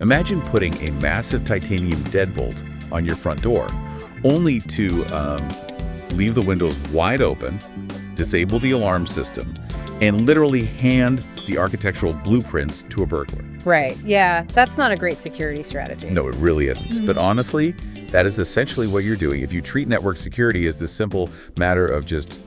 Imagine putting a massive titanium deadbolt on your front door, only to leave the windows wide open, disable the alarm system, and literally hand the architectural blueprints to a burglar. Right. Yeah, that's not a great security strategy. No, it really isn't. But honestly, that is essentially what you're doing. If you treat network security as the simple matter of just,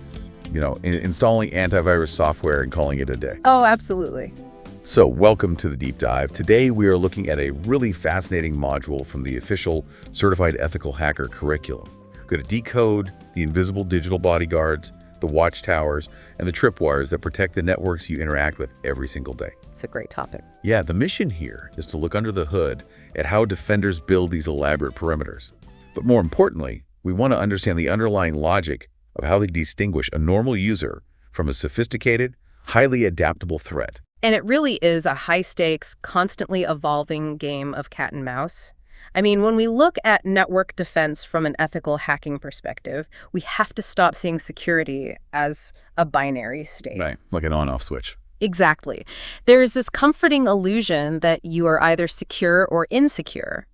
installing antivirus software and calling it a day. Oh, absolutely. So welcome to the deep dive. Today we are looking at a really fascinating module from the official Certified Ethical Hacker curriculum. We're going to decode the invisible digital bodyguards, the watchtowers, and the tripwires that protect the networks you interact with every single day. It's a great topic. Yeah, the mission here is to look under the hood at how defenders build these elaborate perimeters. But more importantly, we want to understand the underlying logic of how they distinguish a normal user from a sophisticated, highly adaptable threat. And it really is a high-stakes, constantly evolving game of cat and mouse. I mean, when we look at network defense from an ethical hacking perspective, we have to stop seeing security as a binary state. Right, like an on-off switch. Exactly. There's this comforting illusion that you are either secure or insecure.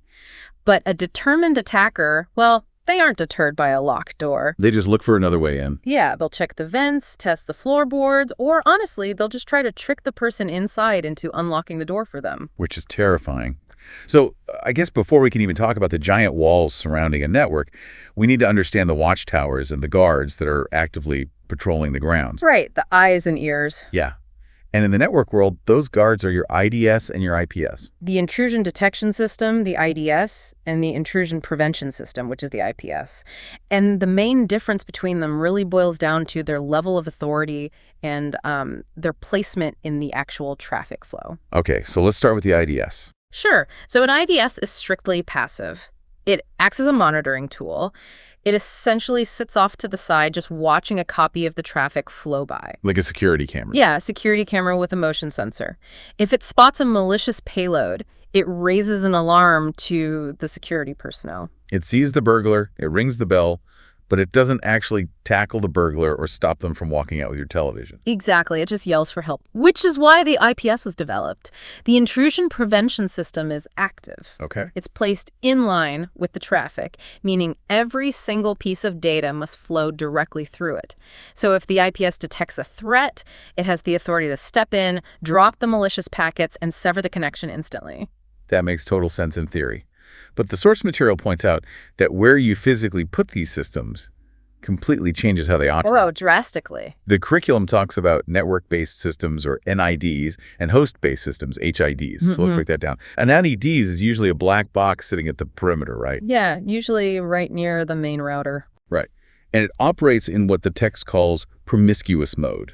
But a determined attacker, well, they aren't deterred by a locked door. They just look for another way in. Yeah, they'll check the vents, test the floorboards, or honestly, they'll just try to trick the person inside into unlocking the door for them. Which is terrifying. So I guess before we can even talk about the giant walls surrounding a network, we need to understand the watchtowers and the guards that are actively patrolling the grounds. Right, the eyes and ears. Yeah. And in the network world, those guards are your IDS and your IPS. The Intrusion Detection System, the IDS, and the Intrusion Prevention System, which is the IPS. And the main difference between them really boils down to their level of authority and their placement in the actual traffic flow. Okay, so let's start with the IDS. Sure. So an IDS is strictly passive. It acts as a monitoring tool. It essentially sits off to the side just watching a copy of the traffic flow by. Like a security camera. Yeah, a security camera with a motion sensor. If it spots a malicious payload, it raises an alarm to the security personnel. It sees the burglar, it rings the bell, but it doesn't actually tackle the burglar or stop them from walking out with your television. Exactly. It just yells for help, which is why the IPS was developed. The Intrusion Prevention System is active. Okay. It's placed in line with the traffic, meaning every single piece of data must flow directly through it. So if the IPS detects a threat, it has the authority to step in, drop the malicious packets, and sever the connection instantly. That makes total sense in theory. But the source material points out that where you physically put these systems completely changes how they operate. Oh, drastically. The curriculum talks about network-based systems, or NIDs, and host-based systems, HIDs. So let's break that down. An NIDs is usually a black box sitting at the perimeter, right? Yeah, usually right near the main router. Right. And it operates in what the text calls promiscuous mode,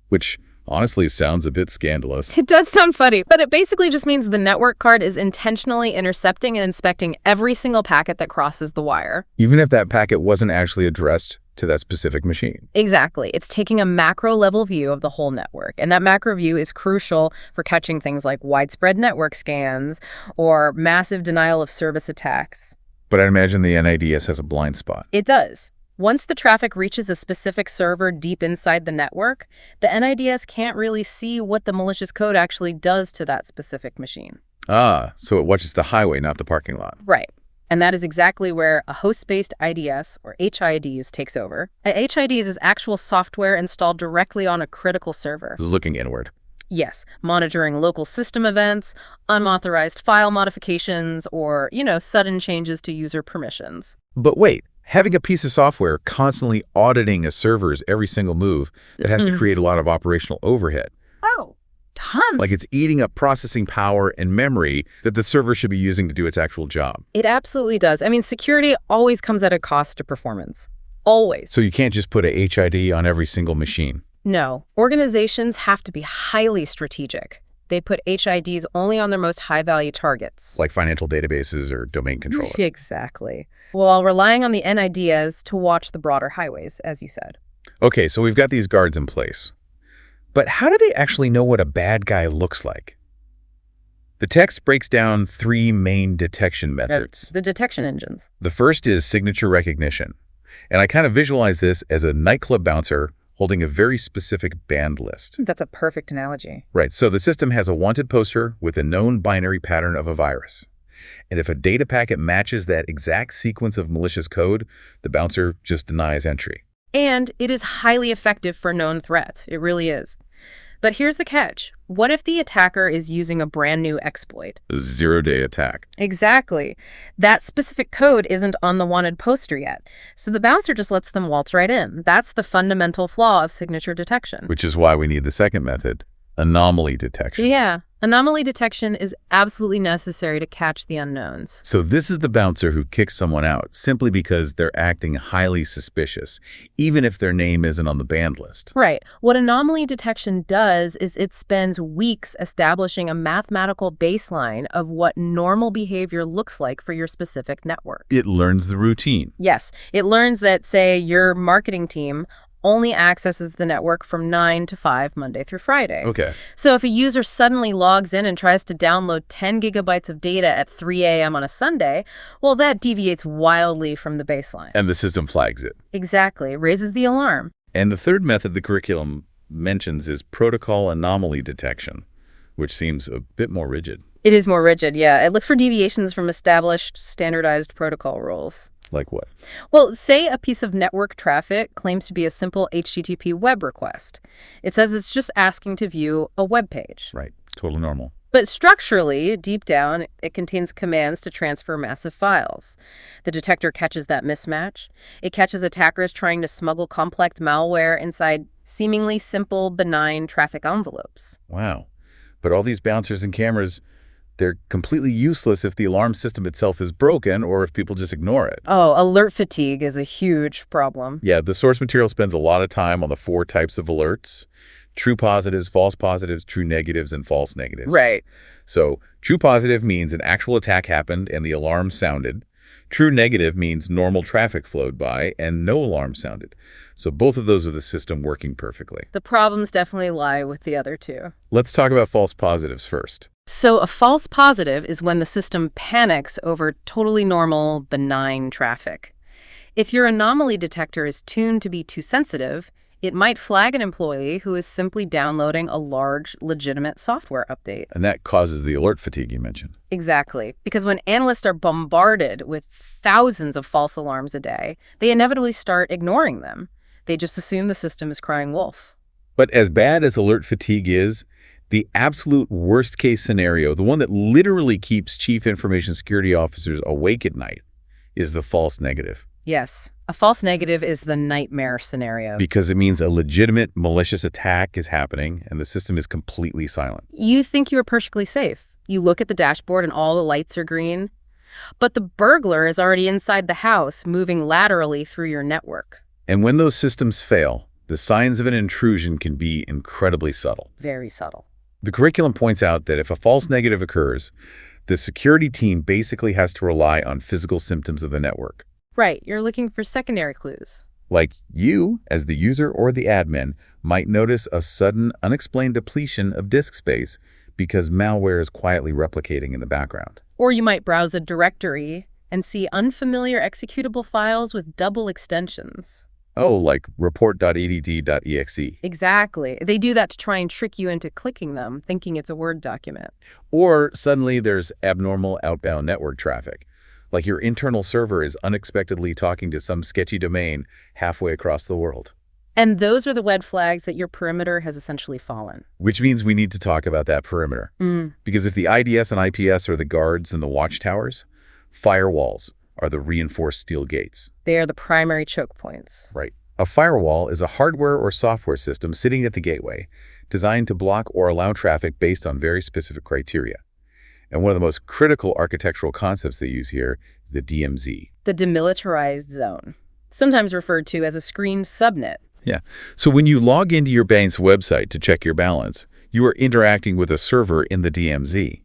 which honestly sounds a bit scandalous. It does sound funny, but it basically just means the network card is intentionally intercepting and inspecting every single packet that crosses the wire. Even if that packet wasn't actually addressed to that specific machine. Exactly. It's taking a macro-level view of the whole network, and that macro view is crucial for catching things like widespread network scans or massive denial-of-service attacks. But I'd imagine the NIDS has a blind spot. It does. Once the traffic reaches a specific server deep inside the network, the NIDS can't really see what the malicious code actually does to that specific machine. Ah, so it watches the highway, not the parking lot. Right. And that is exactly where a host-based IDS, or HIDs, takes over. A HIDs is actual software installed directly on a critical server. Looking inward. Yes, monitoring local system events, unauthorized file modifications, or, sudden changes to user permissions. But wait. Having a piece of software constantly auditing a server's every single move, that has to create a lot of operational overhead. Oh, tons. Like it's eating up processing power and memory that the server should be using to do its actual job. It absolutely does. I mean, security always comes at a cost to performance. Always. So you can't just put a HID on every single machine. No. Organizations have to be highly strategic. They put HIDs only on their most high-value targets. Like financial databases or domain controllers. Exactly. While relying on the NIDS to watch the broader highways, as you said. Okay, so we've got these guards in place. But how do they actually know what a bad guy looks like? The text breaks down three main detection methods. That's the detection engines. The first is signature recognition. And I kind of visualize this as a nightclub bouncer holding a very specific banned list. That's a perfect analogy. Right, so the system has a wanted poster with a known binary pattern of a virus. And if a data packet matches that exact sequence of malicious code, the bouncer just denies entry. And it is highly effective for known threats. It really is. But here's the catch. What if the attacker is using a brand new exploit? A zero-day attack. Exactly. That specific code isn't on the wanted poster yet. So the bouncer just lets them waltz right in. That's the fundamental flaw of signature detection. Which is why we need the second method, anomaly detection. Yeah. Anomaly detection is absolutely necessary to catch the unknowns. So this is the bouncer who kicks someone out simply because they're acting highly suspicious, even if their name isn't on the banned list. Right. What anomaly detection does is it spends weeks establishing a mathematical baseline of what normal behavior looks like for your specific network. It learns the routine. Yes. It learns that, say, your marketing team only accesses the network from 9 to 5 Monday through Friday. Okay. So if a user suddenly logs in and tries to download 10 gigabytes of data at 3 a.m. on a Sunday, well, that deviates wildly from the baseline. And the system flags it. Exactly. Raises the alarm. And the third method the curriculum mentions is protocol anomaly detection, which seems a bit more rigid. It is more rigid, yeah. It looks for deviations from established, standardized protocol rules. Like what? Well, say a piece of network traffic claims to be a simple HTTP web request. It says it's just asking to view a web page. Right. Totally normal. But structurally, deep down, it contains commands to transfer massive files. The detector catches that mismatch. It catches attackers trying to smuggle complex malware inside seemingly simple, benign traffic envelopes. Wow. But all these bouncers and cameras, they're completely useless if the alarm system itself is broken or if people just ignore it. Oh, alert fatigue is a huge problem. Yeah, the source material spends a lot of time on the 4 types of alerts: true positives, false positives, true negatives, and false negatives. Right. So true positive means an actual attack happened and the alarm sounded. True negative means normal traffic flowed by and no alarm sounded. So both of those are the system working perfectly. The problems definitely lie with the other two. Let's talk about false positives first. So a false positive is when the system panics over totally normal, benign traffic. If your anomaly detector is tuned to be too sensitive, it might flag an employee who is simply downloading a large, legitimate software update. And that causes the alert fatigue you mentioned. Exactly. Because when analysts are bombarded with thousands of false alarms a day, they inevitably start ignoring them. They just assume the system is crying wolf. But as bad as alert fatigue is, the absolute worst case scenario, the one that literally keeps chief information security officers awake at night, is the false negative. Yes. A false negative is the nightmare scenario. Because it means a legitimate malicious attack is happening and the system is completely silent. You think you're perfectly safe. You look at the dashboard and all the lights are green. But the burglar is already inside the house, moving laterally through your network. And when those systems fail, the signs of an intrusion can be incredibly subtle. Very subtle. The curriculum points out that if a false negative occurs, the security team basically has to rely on physical symptoms of the network. Right, you're looking for secondary clues. Like you, as the user or the admin, might notice a sudden, unexplained depletion of disk space because malware is quietly replicating in the background. Or you might browse a directory and see unfamiliar executable files with double extensions. Oh, like report.add.exe. Exactly. They do that to try and trick you into clicking them, thinking it's a Word document. Or suddenly there's abnormal outbound network traffic. Like your internal server is unexpectedly talking to some sketchy domain halfway across the world. And those are the red flags that your perimeter has essentially fallen. Which means we need to talk about that perimeter. Because if the IDS and IPS are the guards and the watchtowers, firewalls are the reinforced steel gates. They are the primary choke points. Right. A firewall is a hardware or software system sitting at the gateway, designed to block or allow traffic based on very specific criteria. And one of the most critical architectural concepts they use here is the DMZ. The demilitarized zone, sometimes referred to as a screened subnet. Yeah. So when you log into your bank's website to check your balance, you are interacting with a server in the DMZ.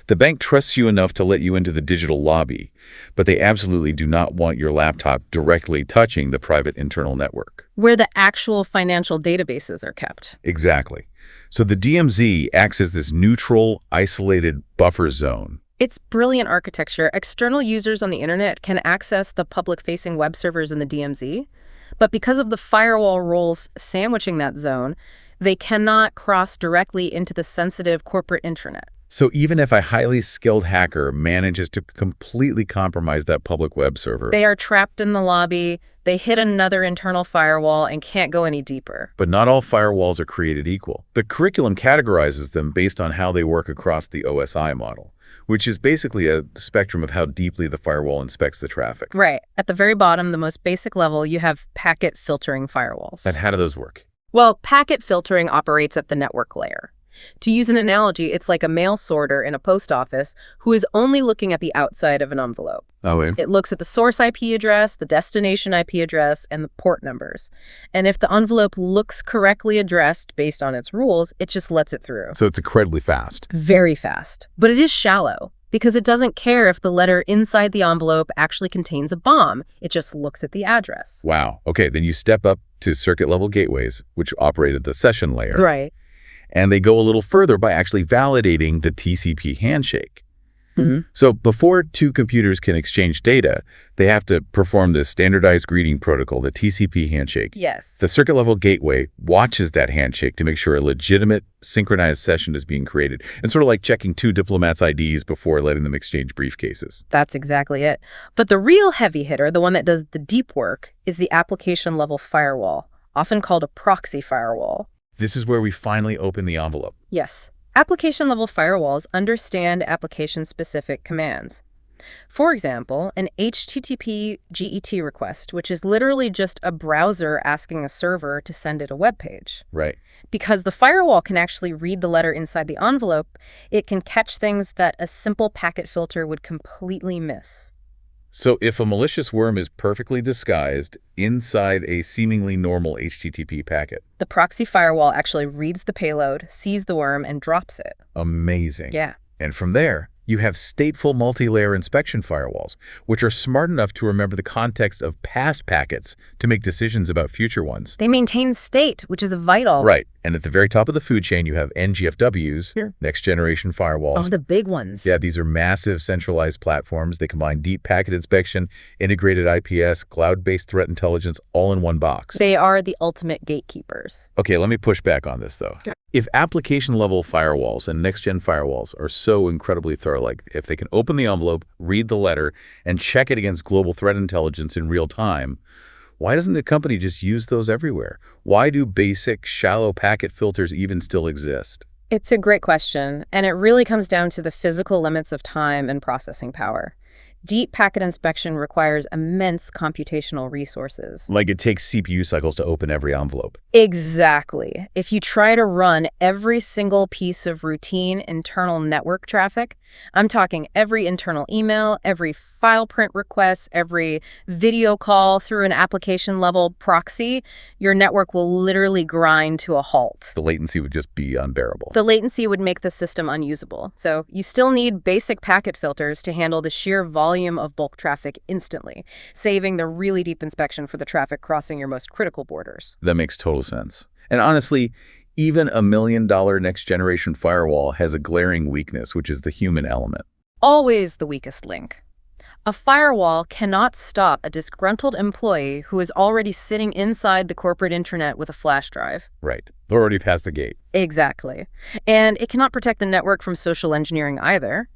The bank trusts you enough to let you into the digital lobby, but they absolutely do not want your laptop directly touching the private internal network. Where the actual financial databases are kept. Exactly. So the DMZ acts as this neutral, isolated buffer zone. It's brilliant architecture. External users on the internet can access the public-facing web servers in the DMZ, But because of the firewall rules sandwiching that zone, they cannot cross directly into the sensitive corporate intranet. So even if a highly skilled hacker manages to completely compromise that public web server, They are trapped in the lobby, they hit another internal firewall and can't go any deeper. but not all firewalls are created equal. The curriculum categorizes them based on how they work across the OSI model, which is basically a spectrum of how deeply the firewall inspects the traffic. Right. At the very bottom, the most basic level, you have packet filtering firewalls. And how do those work? Well, packet filtering operates at the network layer. To use an analogy, it's like a mail sorter in a post office who is only looking at the outside of an envelope. Oh, It looks at the source IP address, the destination IP address, and the port numbers. And if the envelope looks correctly addressed based on its rules, it just lets it through. so it's incredibly fast. Very fast. But it is shallow because it doesn't care if the letter inside the envelope actually contains a bomb. It just looks at the address. Wow. Okay, then you step up to circuit-level gateways, which operate at the session layer. Right. And they go a little further by actually validating the TCP handshake. Mm-hmm. So before two computers can exchange data, they have to perform this standardized greeting protocol, the TCP handshake. Yes. The circuit-level gateway watches that handshake to make sure a legitimate synchronized session is being created. And sort of like checking two diplomats' IDs before letting them exchange briefcases. That's exactly it. But the real heavy hitter, the one that does the deep work, is the application level firewall, often called a proxy firewall. This is where we finally open the envelope. Yes. Application-level firewalls understand application-specific commands. For example, an HTTP GET request, which is literally just a browser asking a server to send it a web page. Right. Because the firewall can actually read the letter inside the envelope, it can catch things that a simple packet filter would completely miss. So if a malicious worm is perfectly disguised inside a seemingly normal HTTP packet. The proxy firewall actually reads the payload, sees the worm, and drops it. Amazing. Yeah. And from there, you have stateful multi-layer inspection firewalls, which are smart enough to remember the context of past packets to make decisions about future ones. They maintain state, which is vital. Right. And at the very top of the food chain, you have NGFWs, Here. next-generation firewalls. Oh, the big ones. Yeah, these are massive centralized platforms. They combine deep packet inspection, integrated IPS, cloud-based threat intelligence, all in one box. They are the ultimate gatekeepers. Okay, let me push back on this, though. Yeah. If application-level firewalls and next-gen firewalls are so incredibly thorough, like if they can open the envelope, read the letter, and check it against global threat intelligence in real time, why doesn't a company just use those everywhere? Why do basic, shallow packet filters even still exist? It's a great question, and it really comes down to the physical limits of time and processing power. Deep packet inspection requires immense computational resources. Like it takes CPU cycles to open every envelope. Exactly. If you try to run every single piece of routine internal network traffic, I'm talking every internal email, every file print request, every video call through an application-level proxy, your network will literally grind to a halt. The latency would just be unbearable. The latency would make the system unusable. So you still need basic packet filters to handle the sheer volume of bulk traffic instantly, saving the really deep inspection for the traffic crossing your most critical borders. That makes total sense. And honestly, even a $1 million next-generation firewall has a glaring weakness, which is the human element. Always the weakest link. A firewall cannot stop a disgruntled employee who is already sitting inside the corporate intranet with a flash drive. Right. They're already past the gate. Exactly. And it cannot protect the network from social engineering either.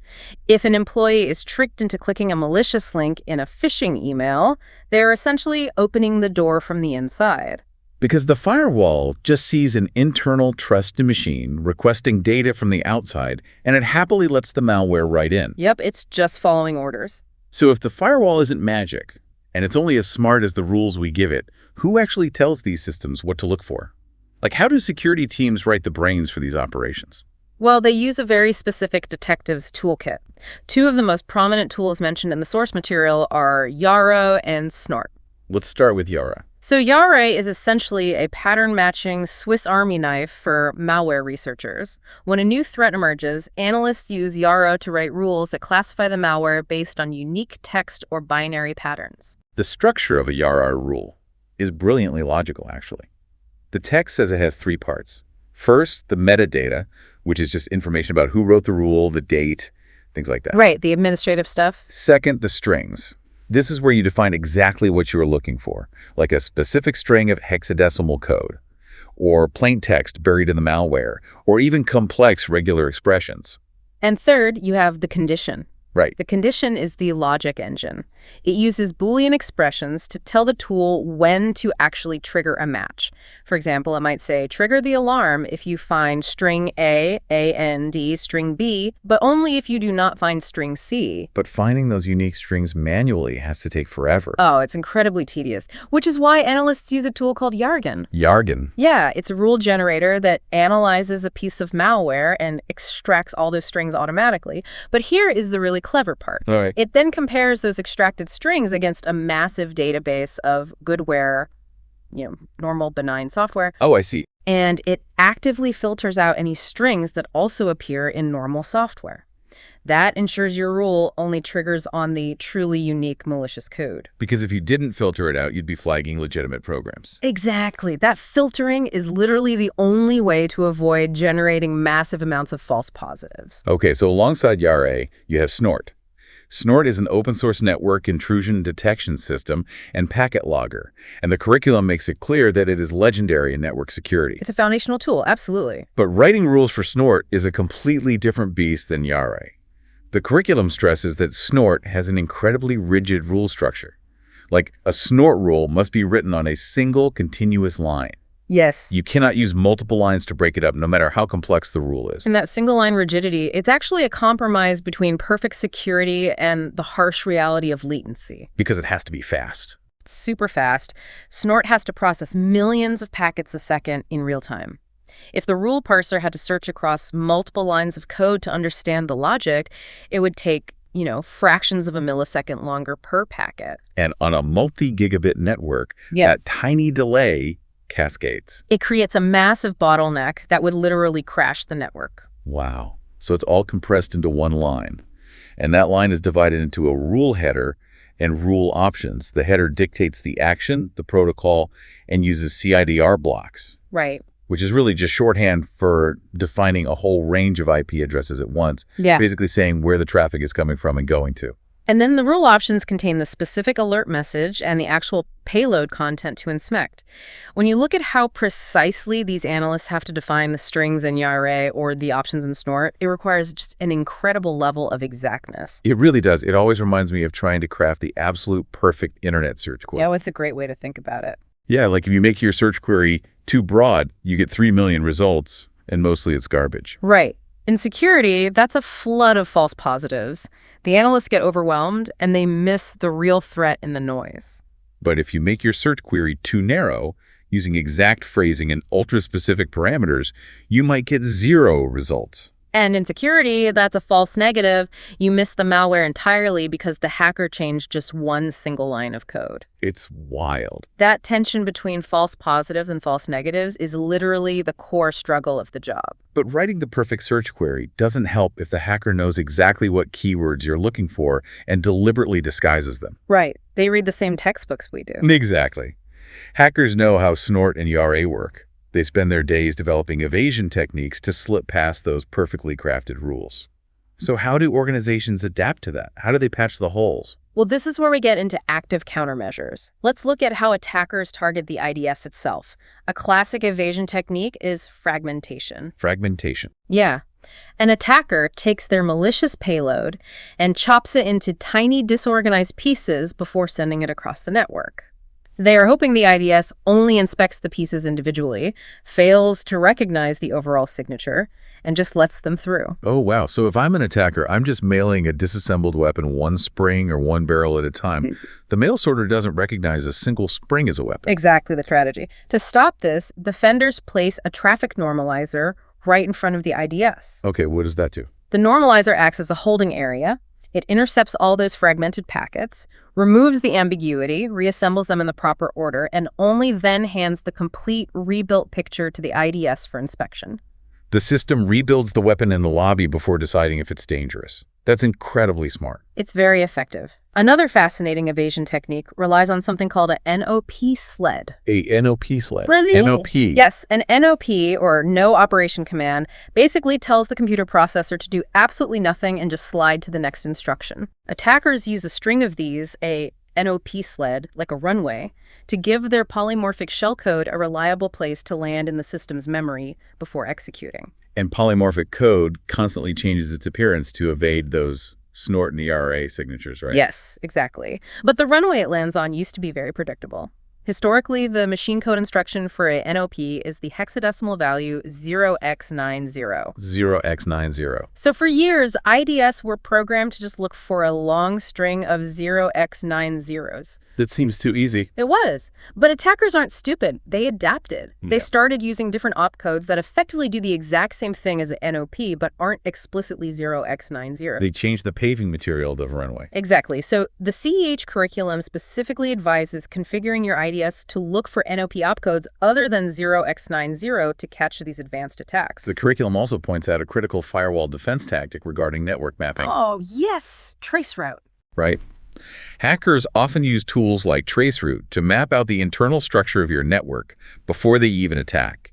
If an employee is tricked into clicking a malicious link in a phishing email, they're essentially opening the door from the inside. Because the firewall just sees an internal trusted machine requesting data from the outside, and it happily lets the malware right in. Yep, it's just following orders. So if the firewall isn't magic, and it's only as smart as the rules we give it, who actually tells these systems what to look for? Like, how do security teams write the brains for these operations? Well, they use a very specific detective's toolkit. Two of the most prominent tools mentioned in the source material are Yarrow and Snort. Let's start with Yara. So Yarrow is essentially a pattern-matching Swiss Army knife for malware researchers. When a new threat emerges, analysts use Yarrow to write rules that classify the malware based on unique text or binary patterns. The structure of a Yara rule is brilliantly logical, actually. The text says it has three parts. First, the metadata, which is just information about who wrote the rule, the date, things like that. Right, the administrative stuff. Second, the strings. This is where you define exactly what you are looking for, like a specific string of hexadecimal code, or plain text buried in the malware, or even complex regular expressions. And third, you have the condition. Right. The condition is the logic engine. It uses Boolean expressions to tell the tool when to actually trigger a match. For example, it might say, trigger the alarm if you find string A, AND, string B, but only if you do not find string C. But finding those unique strings manually has to take forever. Oh, it's incredibly tedious, which is why analysts use a tool called Yargen. Yargen. Yeah, it's a rule generator that analyzes a piece of malware and extracts all those strings automatically. But here is the really clever part. All right. It then compares those extracted strings against a massive database of goodware, normal benign software. Oh, I see. And it actively filters out any strings that also appear in normal software. That ensures your rule only triggers on the truly unique malicious code. Because if you didn't filter it out, you'd be flagging legitimate programs. Exactly. That filtering is literally the only way to avoid generating massive amounts of false positives. Okay, so alongside Yara, you have Snort. Snort is an open-source network intrusion detection system and packet logger, and the curriculum makes it clear that it is legendary in network security. It's a foundational tool, absolutely. But writing rules for Snort is a completely different beast than Yara. The curriculum stresses that Snort has an incredibly rigid rule structure. Like, a Snort rule must be written on a single continuous line. Yes. You cannot use multiple lines to break it up, no matter how complex the rule is. And that single-line rigidity, it's actually a compromise between perfect security and the harsh reality of latency. Because it has to be fast. It's super fast. Snort has to process millions of packets a second in real time. If the rule parser had to search across multiple lines of code to understand the logic, it would take, fractions of a millisecond longer per packet. And on a multi-gigabit network, that tiny delay cascades. It creates a massive bottleneck that would literally crash the network. Wow. So it's all compressed into one line. And that line is divided into a rule header and rule options. The header dictates the action, the protocol, and uses CIDR blocks. Right. Which is really just shorthand for defining a whole range of IP addresses at once. Yeah. Basically saying where the traffic is coming from and going to. And then the rule options contain the specific alert message and the actual payload content to inspect. When you look at how precisely these analysts have to define the strings in Yara or the options in Snort, it requires just an incredible level of exactness. It really does. It always reminds me of trying to craft the absolute perfect internet search query. Yeah, well, it's a great way to think about it. Yeah, like if you make your search query too broad, you get 3 million results, and mostly it's garbage. Right. In security, that's a flood of false positives. The analysts get overwhelmed, and they miss the real threat in the noise. But if you make your search query too narrow, using exact phrasing and ultra-specific parameters, you might get 0 results. And in security, that's a false negative. You miss the malware entirely because the hacker changed just one single line of code. It's wild. That tension between false positives and false negatives is literally the core struggle of the job. But writing the perfect search query doesn't help if the hacker knows exactly what keywords you're looking for and deliberately disguises them. Right. They read the same textbooks we do. Exactly. Hackers know how Snort and Yara work. They spend their days developing evasion techniques to slip past those perfectly crafted rules. So how do organizations adapt to that? How do they patch the holes? Well, this is where we get into active countermeasures. Let's look at how attackers target the IDS itself. A classic evasion technique is fragmentation. Fragmentation. Yeah. An attacker takes their malicious payload and chops it into tiny disorganized pieces before sending it across the network. They are hoping the IDS only inspects the pieces individually, fails to recognize the overall signature, and just lets them through. Oh, wow. So if I'm an attacker, I'm just mailing a disassembled weapon one spring or one barrel at a time. The mail sorter doesn't recognize a single spring as a weapon. Exactly the strategy. To stop this, defenders place a traffic normalizer right in front of the IDS. Okay, what does that do? The normalizer acts as a holding area. It intercepts all those fragmented packets, removes the ambiguity, reassembles them in the proper order, and only then hands the complete rebuilt picture to the IDS for inspection. The system rebuilds the weapon in the lobby before deciding if it's dangerous. That's incredibly smart. It's very effective. Another fascinating evasion technique relies on something called a NOP sled. A NOP sled? Really? NOP? Yes, an NOP, or no operation command, basically tells the computer processor to do absolutely nothing and just slide to the next instruction. Attackers use a string of these, a NOP sled, like a runway, to give their polymorphic shellcode a reliable place to land in the system's memory before executing. And polymorphic code constantly changes its appearance to evade those snort and ERA signatures, right? Yes, exactly. But the runway it lands on used to be very predictable. Historically, the machine code instruction for a NOP is the hexadecimal value 0x90. 0x90. So for years, IDS were programmed to just look for a long string of 0x90s. That seems too easy. It was. But attackers aren't stupid. They adapted. They started using different opcodes that effectively do the exact same thing as an NOP, but aren't explicitly 0x90. They changed the paving material of the runway. Exactly. So the CEH curriculum specifically advises configuring your IDS to look for NOP opcodes other than 0x90 to catch these advanced attacks. The curriculum also points out a critical firewall defense tactic regarding network mapping. Oh, yes. Traceroute. Right. Hackers often use tools like traceroute to map out the internal structure of your network before they even attack.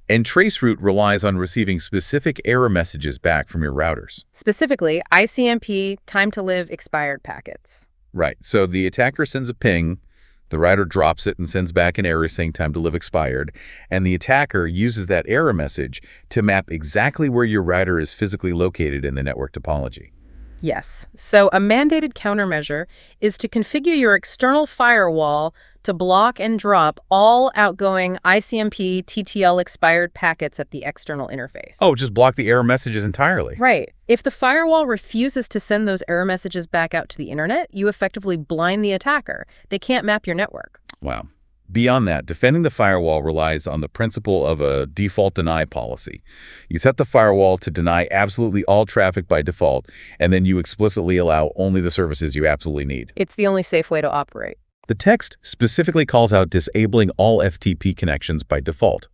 And traceroute relies on receiving specific error messages back from your routers. Specifically, ICMP, time to live, expired packets. Right. So the attacker sends a ping, the router drops it and sends back an error saying time to live expired, and the attacker uses that error message to map exactly where your router is physically located in the network topology. Yes. So a mandated countermeasure is to configure your external firewall to block and drop all outgoing ICMP TTL expired packets at the external interface. Oh, just block the error messages entirely. Right. If the firewall refuses to send those error messages back out to the internet, you effectively blind the attacker. They can't map your network. Wow. Beyond that, defending the firewall relies on the principle of a default deny policy. You set the firewall to deny absolutely all traffic by default, and then you explicitly allow only the services you absolutely need. It's the only safe way to operate. The text specifically calls out disabling all FTP connections by default,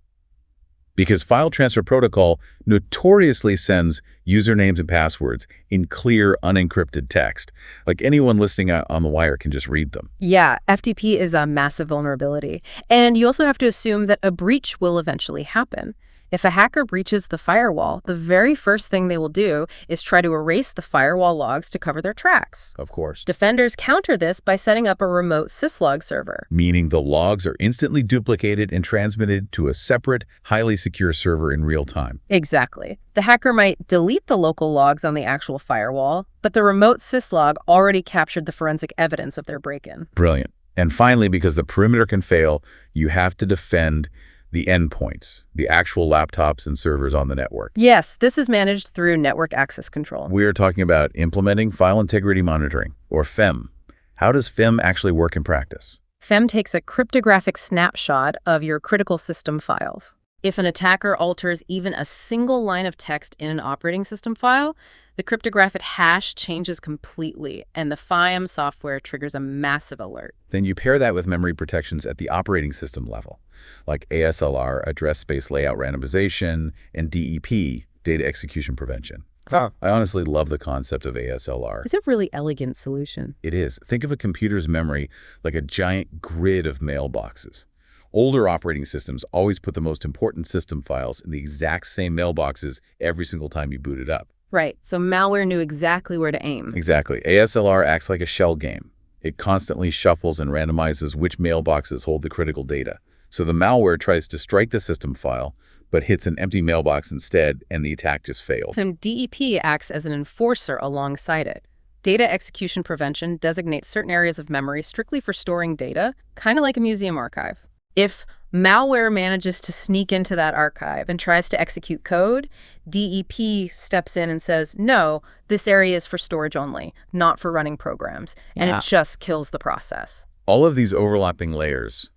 because File Transfer Protocol notoriously sends usernames and passwords in clear, unencrypted text. Like anyone listening on the wire can just read them. Yeah, FTP is a massive vulnerability. And you also have to assume that a breach will eventually happen. If a hacker breaches the firewall, the very first thing they will do is try to erase the firewall logs to cover their tracks. Of course. Defenders counter this by setting up a remote syslog server. Meaning the logs are instantly duplicated and transmitted to a separate, highly secure server in real time. Exactly. The hacker might delete the local logs on the actual firewall, but the remote syslog already captured the forensic evidence of their break-in. Brilliant. And finally, because the perimeter can fail, you have to defend the endpoints, the actual laptops and servers on the network. Yes, this is managed through network access control. We are talking about implementing file integrity monitoring, or FIM. How does FIM actually work in practice? FIM takes a cryptographic snapshot of your critical system files. If an attacker alters even a single line of text in an operating system file, the cryptographic hash changes completely, and the FIM software triggers a massive alert. Then you pair that with memory protections at the operating system level, like ASLR, address space layout randomization, and DEP, data execution prevention. I honestly love the concept of ASLR. It's a really elegant solution. It is. Think of a computer's memory like a giant grid of mailboxes. Older operating systems always put the most important system files in the exact same mailboxes every single time you boot it up. Right, so malware knew exactly where to aim. Exactly. ASLR acts like a shell game. It constantly shuffles and randomizes which mailboxes hold the critical data. So the malware tries to strike the system file, but hits an empty mailbox instead, and the attack just fails. So DEP acts as an enforcer alongside it. Data execution prevention designates certain areas of memory strictly for storing data, kind of like a museum archive. If malware manages to sneak into that archive and tries to execute code, DEP steps in and says, no, this area is for storage only, not for running programs. And it just kills the process. All of these overlapping layers,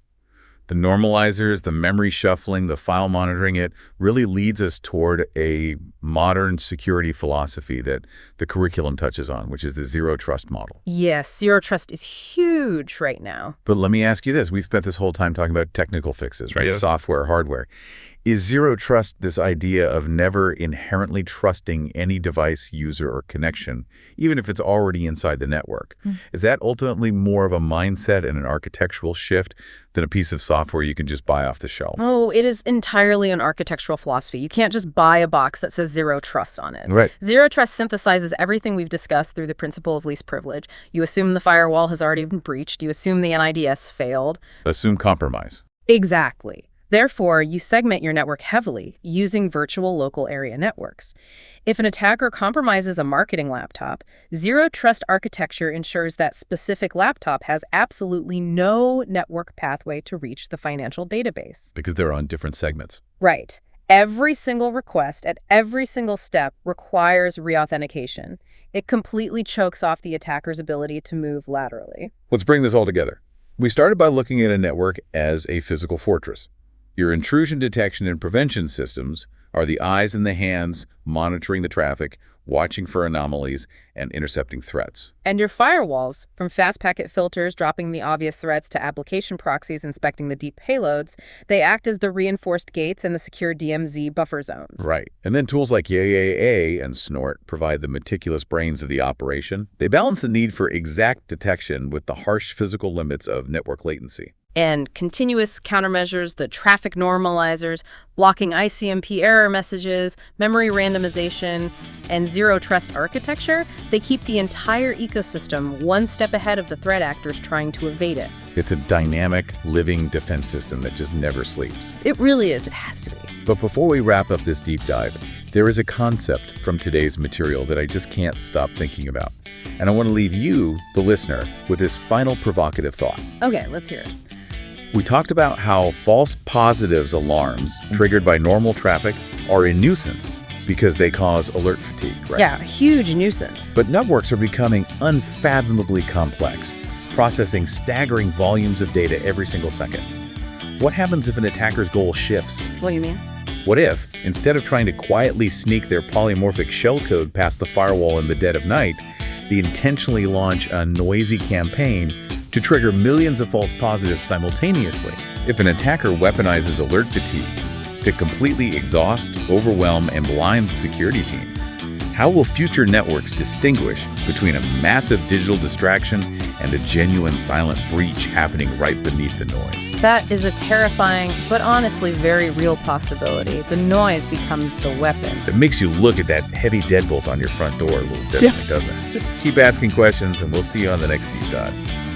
the normalizers, the memory shuffling, the file monitoring, it really leads us toward a modern security philosophy that the curriculum touches on, which is the zero trust model. Yes, zero trust is huge right now. But let me ask you this. We've spent this whole time talking about technical fixes, right? Yeah. Software, hardware. Is zero trust this idea of never inherently trusting any device, user, or connection, even if it's already inside the network? Is that ultimately more of a mindset and an architectural shift than a piece of software you can just buy off the shelf? Oh, it is entirely an architectural philosophy. You can't just buy a box that says zero trust on it. Right. Zero trust synthesizes everything we've discussed through the principle of least privilege. You assume the firewall has already been breached. You assume the NIDS failed. Assume compromise. Exactly. Therefore, you segment your network heavily using virtual local area networks. If an attacker compromises a marketing laptop, zero trust architecture ensures that specific laptop has absolutely no network pathway to reach the financial database. Because they're on different segments. Right. Every single request at every single step requires reauthentication. It completely chokes off the attacker's ability to move laterally. Let's bring this all together. We started by looking at a network as a physical fortress. Your intrusion detection and prevention systems are the eyes and the hands monitoring the traffic, watching for anomalies, and intercepting threats. And your firewalls, from fast packet filters dropping the obvious threats to application proxies inspecting the deep payloads, they act as the reinforced gates and the secure DMZ buffer zones. Right. And then tools like YAA and Snort provide the meticulous brains of the operation. They balance the need for exact detection with the harsh physical limits of network latency. And continuous countermeasures, the traffic normalizers, blocking ICMP error messages, memory randomization, and zero trust architecture, they keep the entire ecosystem one step ahead of the threat actors trying to evade it. It's a dynamic, living defense system that just never sleeps. It really is. It has to be. But before we wrap up this deep dive, there is a concept from today's material that I just can't stop thinking about. And I want to leave you, the listener, with this final provocative thought. Okay, let's hear it. We talked about how false positives alarms triggered by normal traffic are a nuisance because they cause alert fatigue, right? Yeah, a huge nuisance. But networks are becoming unfathomably complex, processing staggering volumes of data every single second. What happens if an attacker's goal shifts? What do you mean? What if, instead of trying to quietly sneak their polymorphic shellcode past the firewall in the dead of night, they intentionally launch a noisy campaign to trigger millions of false positives simultaneously? If an attacker weaponizes alert fatigue to completely exhaust, overwhelm, and blind the security team, how will future networks distinguish between a massive digital distraction and a genuine silent breach happening right beneath the noise? That is a terrifying, but honestly very real possibility. The noise becomes the weapon. It makes you look at that heavy deadbolt on your front door a little differently, doesn't it? Keep asking questions, and we'll see you on the next Deep Dive.